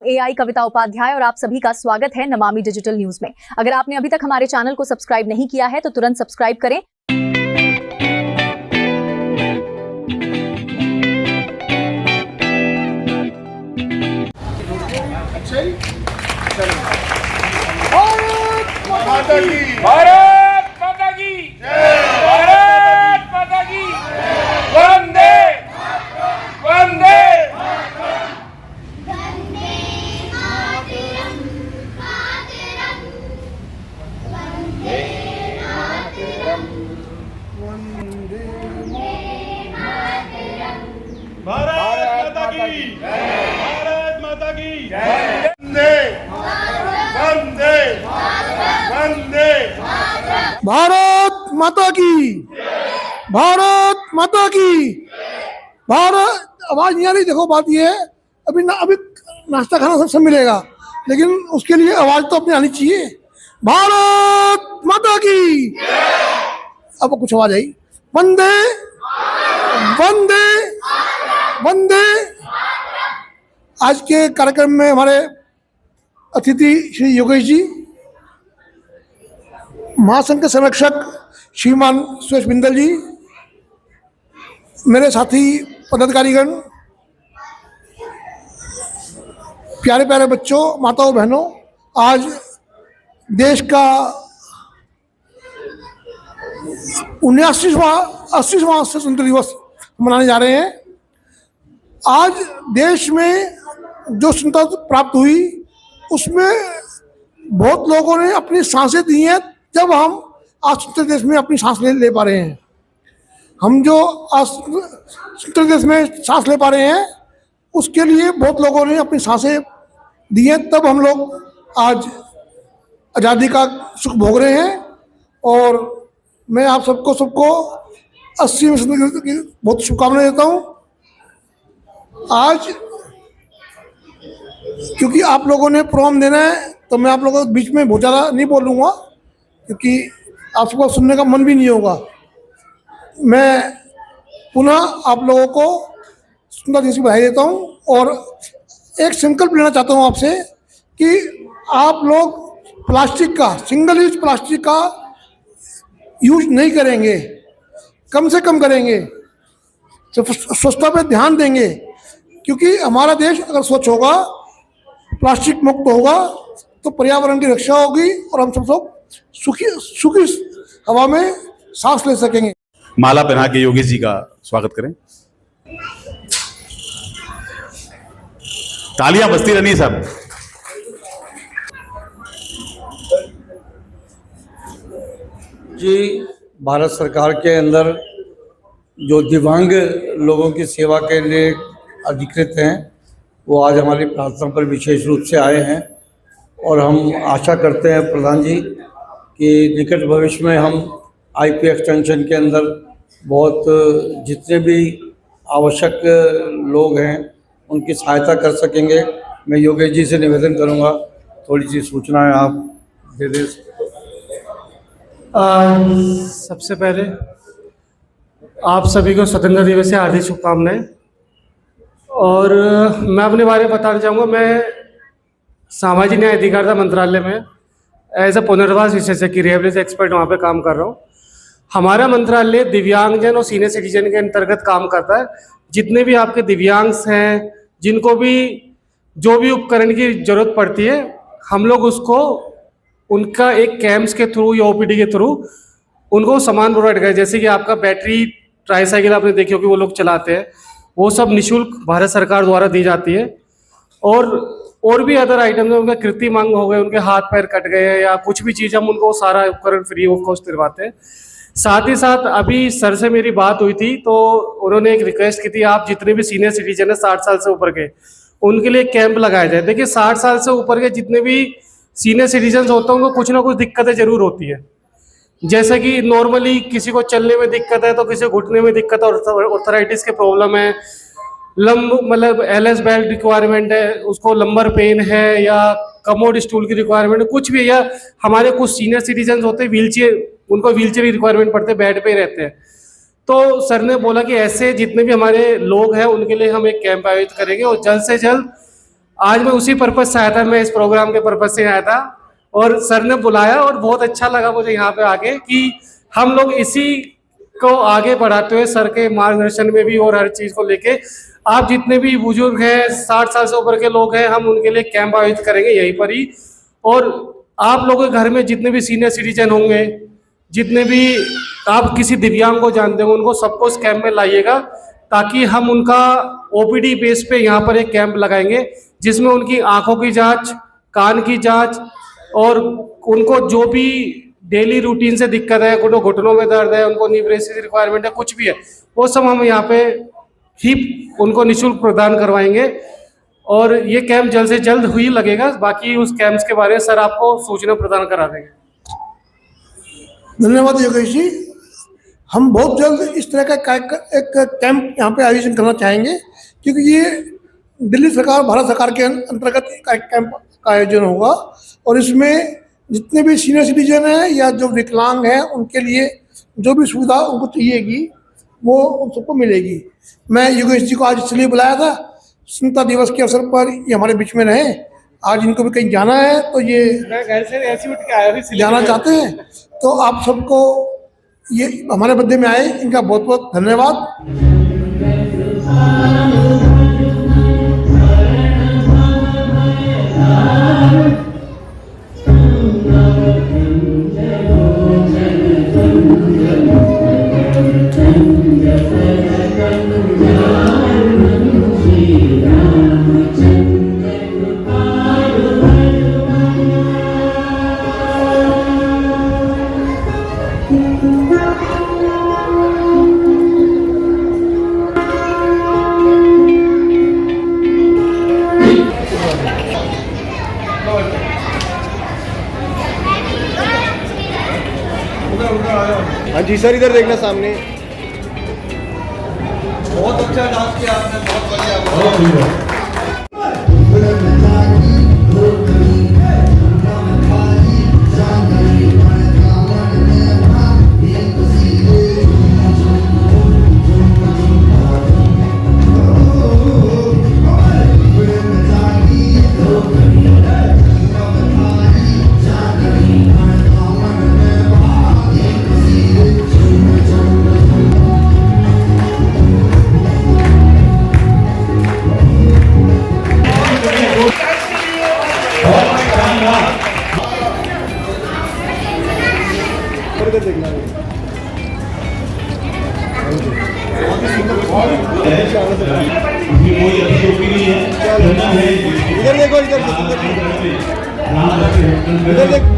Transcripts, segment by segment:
AI कविता उपाध्याय और आप सभी का स्वागत है नमामि डिजिटल न्यूज में। अगर आपने अभी तक हमारे चैनल को सब्सक्राइब नहीं किया है तो तुरंत सब्सक्राइब करें। भारत माता की भारत माता की वंदे वंदे भारत माता की भारत माता की वंदे वंदे वंदे भारत माता की भारत माता की भारत। आवाज नहीं आ रही। देखो बात ये है, अभी नाश्ता खाना सब मिलेगा, लेकिन उसके लिए आवाज तो अपनी आनी चाहिए। भारत माता की। अब कुछ आवाज आई। वंदे वंदे वंदे। आज के कार्यक्रम में हमारे अतिथि श्री योगेश जी, महासंघ के संरक्षक श्रीमान सुरेश बिंदल जी, मेरे साथी पदाधिकारीगण, प्यारे प्यारे बच्चों, माताओं बहनों, आज देश का 80वां स्वतंत्रता दिवस मनाने जा रहे हैं। आज देश में जो स्वतंत्रता प्राप्त हुई उसमें बहुत लोगों ने अपनी सांसें दी हैं। जब हम आज स्वतंत्र देश में अपनी सांस ले पा रहे हैं, हम जो आज स्वतंत्र देश में सांस ले पा रहे हैं उसके लिए बहुत लोगों ने अपनी सांसें दी हैं। तब हम लोग आज आज़ादी का सुख भोग रहे हैं। और मैं आप सबको 80वें स्वतंत्रता की बहुत शुभकामनाएं देता हूँ। आज क्योंकि आप लोगों ने प्रोग्राम देना है तो मैं आप लोगों के बीच में बहुत ज़्यादा नहीं बोलूँगा, क्योंकि आप सबको सुनने का मन भी नहीं होगा। मैं पुनः आप लोगों को स्वतंत्रता दिवस की बधाई देता हूँ और एक संकल्प लेना चाहता हूँ आपसे कि आप लोग प्लास्टिक का, सिंगल यूज प्लास्टिक का यूज नहीं करेंगे, कम से कम करेंगे, स्वच्छता पर ध्यान देंगे। क्योंकि हमारा देश अगर स्वच्छ होगा, प्लास्टिक मुक्त होगा, तो पर्यावरण की रक्षा होगी और हम सब लोग सुखी हवा में सांस ले सकेंगे। माला पहना के योगेश जी का स्वागत करें। तालियां बजती रहनी सब। जी, भारत सरकार के अंदर जो दिव्यांग लोगों की सेवा के लिए अधिकृत हैं वो आज हमारी प्रार्थना पर विशेष रूप से आए हैं। और हम आशा करते हैं प्रधान जी कि निकट भविष्य में हम आईपी एक्सटेंशन के अंदर बहुत जितने भी आवश्यक लोग हैं उनकी सहायता कर सकेंगे। मैं योगेश जी से निवेदन करूंगा थोड़ी सी सूचनाएं आप दे दें। सबसे पहले आप सभी को स्वतंत्रता दिवस से हार्दिक शुभकामनाएं। और मैं अपने बारे में बताना चाहूँगा, मैं सामाजिक न्याय अधिकारिता मंत्रालय में एज अ पुनर्वास विशेषज्ञ की रिहेबिलिटेशन एक्सपर्ट वहाँ पे काम कर रहा हूँ। हमारा मंत्रालय दिव्यांगजन और सीनियर सिटीजन के अंतर्गत काम करता है। जितने भी आपके दिव्यांग्स हैं, जिनको भी जो भी उपकरण की जरूरत पड़ती है, हम लोग उसको उनका एक कैंप्स के थ्रू या ओपीडी के थ्रू उनको सामान प्रोवाइड करें। जैसे कि आपका बैटरी ट्राईसाइकिल आपने देखी होगी, वो लोग चलाते हैं, वो सब निःशुल्क भारत सरकार द्वारा दी जाती है। और भी अदर आइटम, उनका कृत्रिम अंग हो गए, उनके हाथ पैर कट गए या कुछ भी चीज़, हम उनको सारा उपकरण फ्री ऑफ कॉस्ट दिलवाते हैं। साथ ही साथ अभी सर से मेरी बात हुई थी तो उन्होंने एक रिक्वेस्ट की थी, आप जितने भी सीनियर सिटीजन है 60 साल से ऊपर के, उनके लिए कैंप लगाया जाए। देखिए 60 साल से ऊपर के जितने भी सीनियर सिटीजन होते हैं उनको कुछ ना कुछ दिक्कतें जरूर होती है। जैसे कि नॉर्मली किसी को चलने में दिक्कत है तो किसी को घुटने में दिक्कत है, ऑर्थराइटिस के प्रॉब्लम है, मतलब एलएस बेल्ट रिक्वायरमेंट है, उसको लंबर पेन है या कमोड स्टूल की रिक्वायरमेंट है, कुछ भी। या हमारे कुछ सीनियर सिटीजन होते हैं व्हीलचेयर, उनको व्हीलचेयर की रिक्वायरमेंट पड़ते हैं, बेड पे ही रहते हैं। तो सर ने बोला कि ऐसे जितने भी हमारे लोग हैं उनके लिए हम एक कैंप आयोजित करेंगे और जल्द से जल्द आज मैं उसी पर्पज से आया था, मैं इस प्रोग्राम के पर्पज से आया था और सर ने बुलाया और बहुत अच्छा लगा मुझे यहाँ पे आके कि हम लोग इसी को आगे बढ़ाते हुए सर के मार्गदर्शन में भी और हर चीज को लेके आप जितने भी बुजुर्ग हैं 60 साल से ऊपर के लोग हैं, हम उनके लिए कैंप आयोजित करेंगे यहीं पर ही। और आप लोगों के घर में जितने भी सीनियर सिटीजन होंगे, जितने भी आप किसी दिव्यांग को जानते होंगे, उनको सबको इस कैंप में लाइएगा ताकि हम उनका ओपीडी बेस पे यहाँ पर एक कैंप लगाएंगे जिसमें उनकी आंखों की जांच, कान की जांच और उनको जो भी डेली रूटीन से दिक्कत है, उनको घुटनों में दर्द है, उनको नी ब्रेसेस रिक्वायरमेंट है, कुछ भी है, वो सब हम यहाँ पे ही उनको निःशुल्क प्रदान करवाएंगे। और ये कैंप जल्द से जल्द ही लगेगा। बाकी उस कैंप्स के बारे में सर आपको सूचना प्रदान करा देंगे। धन्यवाद योगेश जी। हम बहुत जल्द इस तरह का एक कैंप यहाँ पे आयोजन करना चाहेंगे क्योंकि ये दिल्ली सरकार, भारत सरकार के अंतर्गत एक कैंप का आयोजन होगा और इसमें जितने भी सीनियर सिटीजन हैं या जो विकलांग हैं उनके लिए जो भी सुविधा उनको चाहिएगी वो उन सबको मिलेगी। मैं योगेश जी को आज इसलिए बुलाया था, स्वतंत्रता दिवस के अवसर पर ये हमारे बीच में रहे। आज इनको भी कहीं जाना है तो ये मैं घर से ऐसे उठ के आया हूं, जाना चाहते हैं, तो आप सबको ये हमारे बर्थडे में आए, इनका बहुत बहुत धन्यवाद। हाँ जी सर, इधर देखना सामने। बहुत अच्छा डांस किया आपने, बहुत बढ़िया। इधर देखना इधर देखो, इधर देख।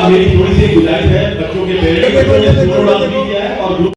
मेरी थोड़ी सी गुजारिश है बच्चों के पेरेंट्स और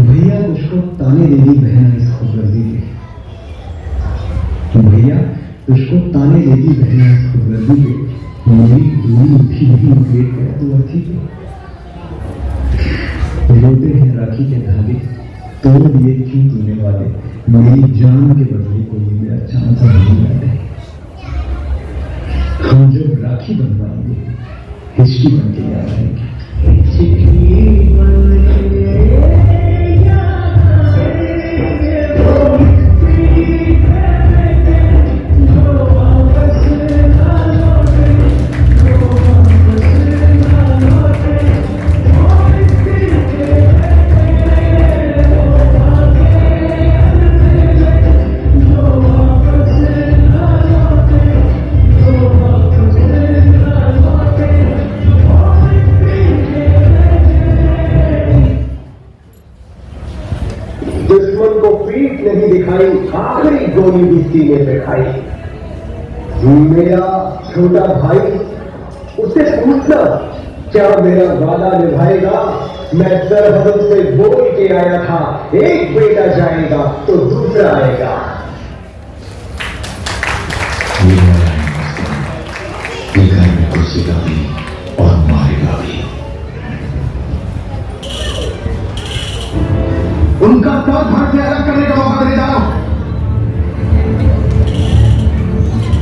भैया उसको ताने देगी बहना इस खुदगर्जी पे, भैया उसको ताने देगी बहना इस खुदगर्जी पे, मेरी दूरी उठी नहीं वेट कर तो अर्थी पे, रोते हैं राखी के धागे तोड़ दिए क्यों तूने वाले, मेरी जान के बदले को ये मेरा चांद सा नहीं वाले, हम जब राखी बनवाएंगे हिस्ट्री बन के याद आएंगे, चिट्ठी बन के दुश्मन को पीठ नहीं दिखाई, आखिरी गोली भी सीने पे खाई। मेरा छोटा भाई, उससे पूछना क्या मेरा वादा निभाएगा, मैं सरहदों से बोल के आया था, एक बेटा जाएगा तो दूसरा आएगा। ये घर में घुसेगा भी और मारेगा भी। उनका सर धड़ से अलग करने का मौका देने जा रहा हूं।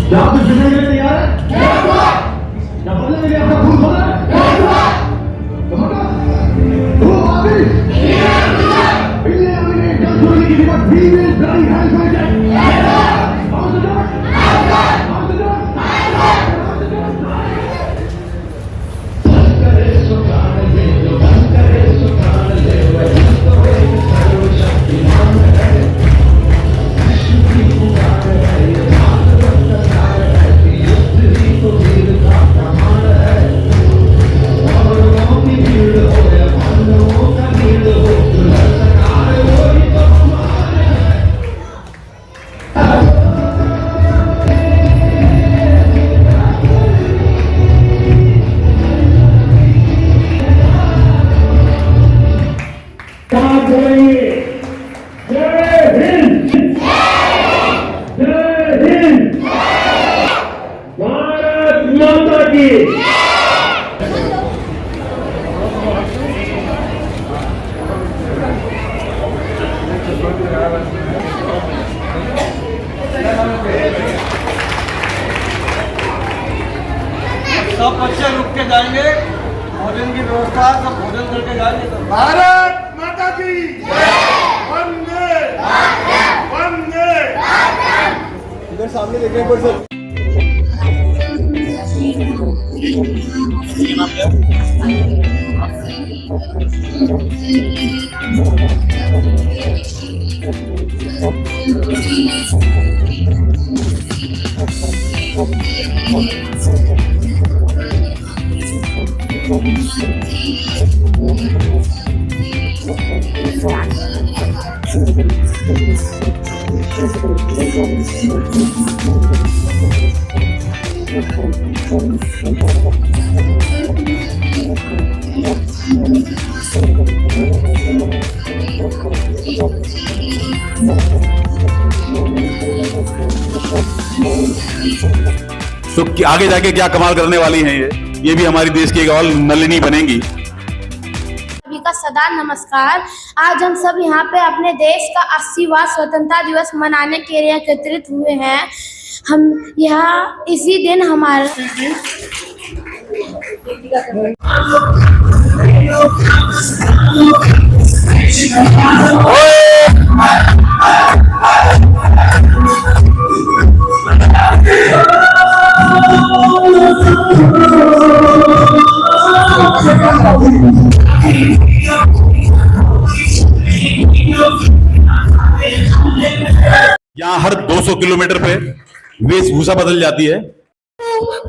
क्या आप जुड़ने के लिए तैयार है? क्या बोलने के लिए आपका खून खोला है? वो आदमी की कीमत भी में बड़ी है। सब बच्चे रुक के जाएंगे, भोजन की व्यवस्था, सब भोजन करके जाएंगे। भारत माता की वंदे वंदे। इधर सामने देखें एक बार सर। तो आगे जाके क्या कमाल करने वाली हैं ये भी हमारी देश की एक और नलिनी बनेंगी। सभी का सदा नमस्कार। आज हम सब यहाँ पे अपने देश का 80वां स्वतंत्रता दिवस मनाने के लिए एकत्रित हुए हैं। हम यहाँ इसी दिन हमारा यहाँ हर 200 किलोमीटर पे वेशभूषा बदल जाती है।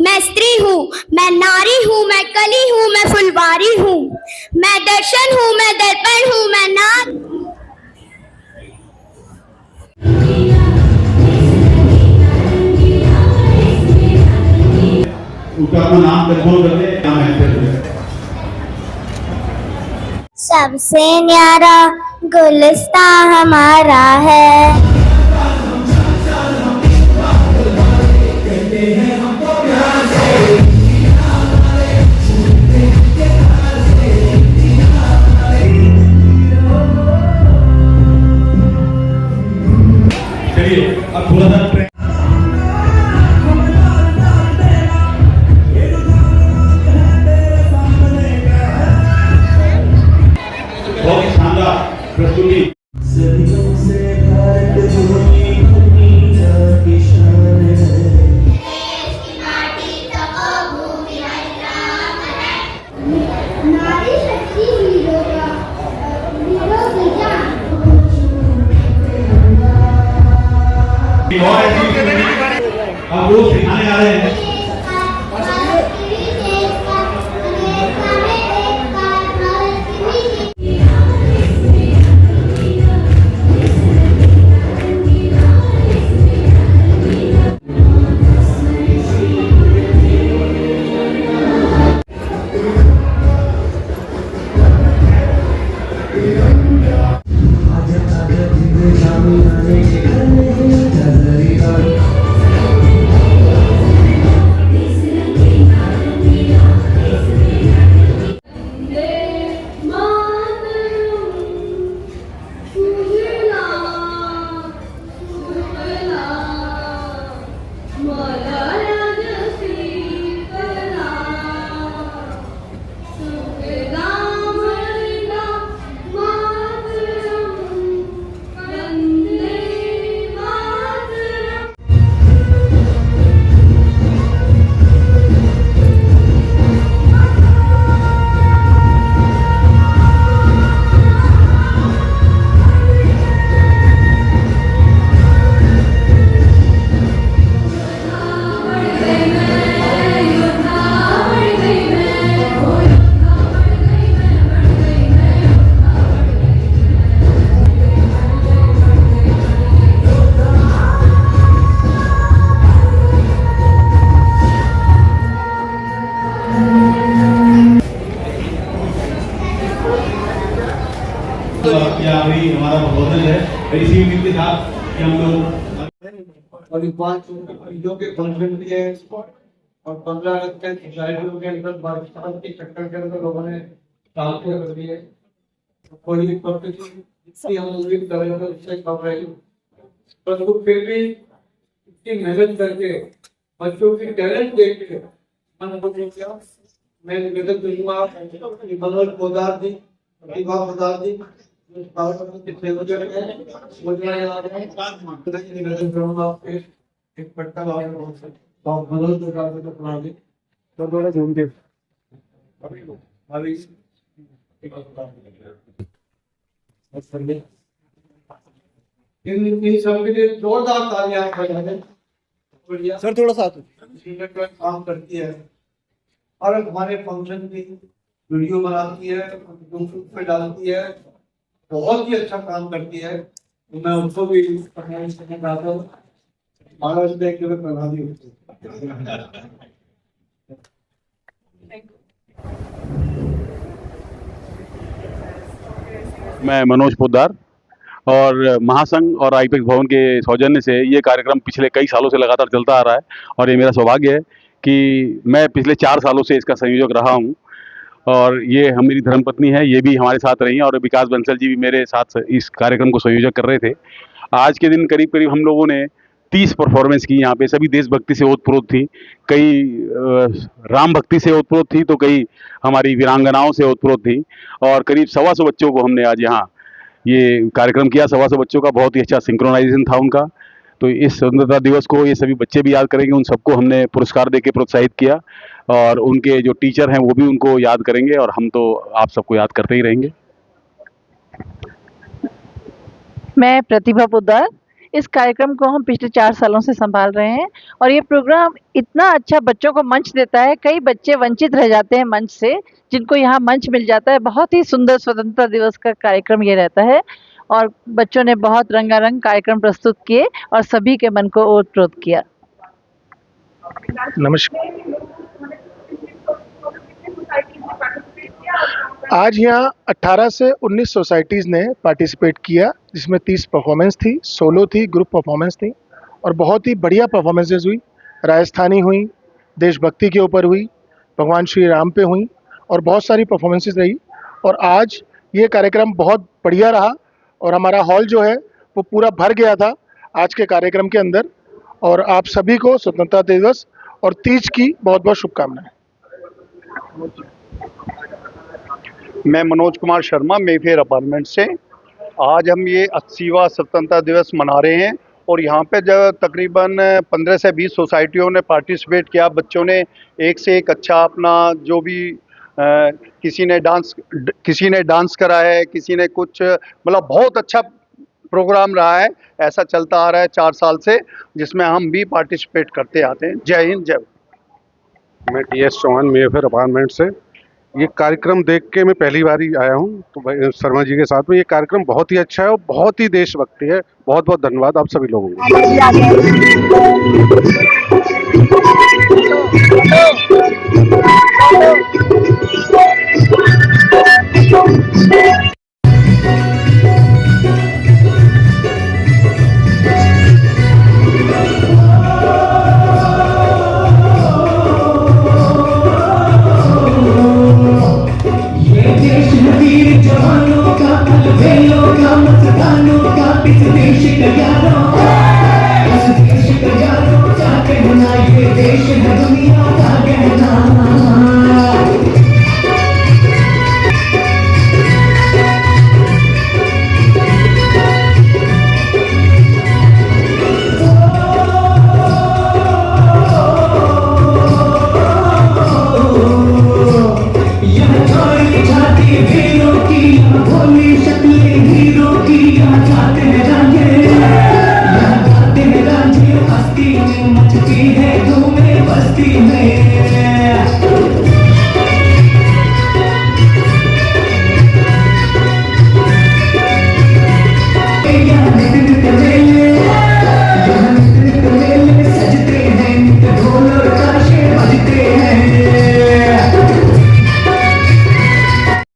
मैं स्त्री हूँ, मैं नारी हूँ, मैं कली हूँ, मैं फुलवारी हूँ, मैं दर्शन हूँ, मैं दर्पण हूँ, मैं नाद। उनका अपना नाम कंट्रोल करते हैं, नाम है सबसे न्यारा गुलिस्ता हमारा है। चलिए अब थोड़ा सा बहुत शानदार प्रस्तुति। अब वो सिखाने आ रहे हैं। हमारा प्रबोधन है इसी उम्मीद के साथ कि हम लोग और 5 वीडियो के फंक्शन भी है और 15 अगस्त के सोसाइटियों के अंदर पाकिस्तान के चक्कर के अंदर लोगों ने काम कर दिए। कोई कंपटीशन हम उम्मीद कर रहे थे उससे कम रही, परंतु फिर भी इतनी मेहनत करके बच्चों की टैलेंट देख के मैं निवेदन करूंगा मनोज पोदार जी, प्रतिभा पोदार जी निवेदन करूंगा एक पट्टा मनोज पोदार जी को बना दी तो थोड़ा झूम के इन सब के लिए जोरदार तालियां बजाएं। सर थोड़ा सा काम करती है और हमारे फंक्शन की वीडियो बनाती है, यूट्यूब पे डालती है, बहुत ही अच्छा काम करती है। तो मैं उनको भी चाहता हूँ महाराज देख के बना दी। मैं मनोज पोद्दार और महासंघ और आईपेक्स भवन के सौजन्य से ये कार्यक्रम पिछले कई सालों से लगातार चलता आ रहा है और ये मेरा सौभाग्य है कि मैं पिछले 4 सालों से इसका संयोजक रहा हूँ और ये मेरी धर्मपत्नी है, ये भी हमारे साथ रही हैं और विकास बंसल जी भी मेरे साथ इस कार्यक्रम को संयोजक कर रहे थे। आज के दिन करीब करीब हम लोगों ने 30 परफॉर्मेंस की यहाँ पे, सभी देशभक्ति से ओतप्रोत थी, कई राम भक्ति से ओतप्रोत थी तो कई हमारी वीरांगनाओं से ओतप्रोत थी और करीब 125 बच्चों को हमने आज यहाँ ये कार्यक्रम किया। 125 बच्चों का बहुत ही अच्छा सिंक्रोनाइजेशन था उनका। तो इस स्वतंत्रता दिवस को ये सभी बच्चे भी याद करेंगे, उन सबको हमने पुरस्कार देके प्रोत्साहित किया और उनके जो टीचर हैं वो भी उनको याद करेंगे और हम तो आप सबको याद करते ही रहेंगे। मैं प्रतिभा पोद्दार। इस कार्यक्रम को हम पिछले 4 सालों से संभाल रहे हैं और ये प्रोग्राम इतना अच्छा बच्चों को मंच देता है। कई बच्चे वंचित रह जाते हैं मंच से, जिनको यहाँ मंच मिल जाता है। बहुत ही सुंदर स्वतंत्रता दिवस का कार्यक्रम ये रहता है और बच्चों ने बहुत रंगारंग कार्यक्रम प्रस्तुत किए और सभी के मन को ओतप्रोत किया। नमस्कार। आज यहाँ 18 से 19 सोसाइटीज़ ने पार्टिसिपेट किया, जिसमें 30 परफॉर्मेंस थी, सोलो थी, ग्रुप परफॉर्मेंस थी और बहुत ही बढ़िया परफॉर्मेंसेज हुई। राजस्थानी हुई, देशभक्ति के ऊपर हुई, भगवान श्री राम पे हुई और बहुत सारी परफॉर्मेंसेज रही। और आज ये कार्यक्रम बहुत बढ़िया रहा और हमारा हॉल जो है वो पूरा भर गया था आज के कार्यक्रम के अंदर। और आप सभी को स्वतंत्रता दिवस और तीज की बहुत बहुत शुभकामनाएं। मैं मनोज कुमार शर्मा, मेफेयर अपार्टमेंट से। आज हम ये 80वां स्वतंत्रता दिवस मना रहे हैं और यहाँ पे जब तकरीबन 15 से 20 सोसाइटियों ने पार्टिसिपेट किया। बच्चों ने एक से एक अच्छा अपना जो भी किसी ने डांस करा है, किसी ने कुछ, मतलब बहुत अच्छा प्रोग्राम रहा है। ऐसा चलता आ रहा है 4 साल से, जिसमें हम भी पार्टिसिपेट करते आते हैं। जय हिंद, जय। मैं TS चौहान, मेफेयर अपार्टमेंट से। ये कार्यक्रम देख के मैं पहली बार ही आया हूँ तो शर्मा जी के साथ में। ये कार्यक्रम बहुत ही अच्छा है और बहुत ही देशभक्ति है। बहुत बहुत धन्यवाद आप सभी लोगों को।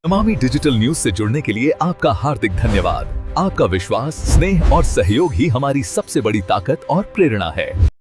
नमामि डिजिटल न्यूज से जुड़ने के लिए आपका हार्दिक धन्यवाद। आपका विश्वास, स्नेह और सहयोग ही हमारी सबसे बड़ी ताकत और प्रेरणा है।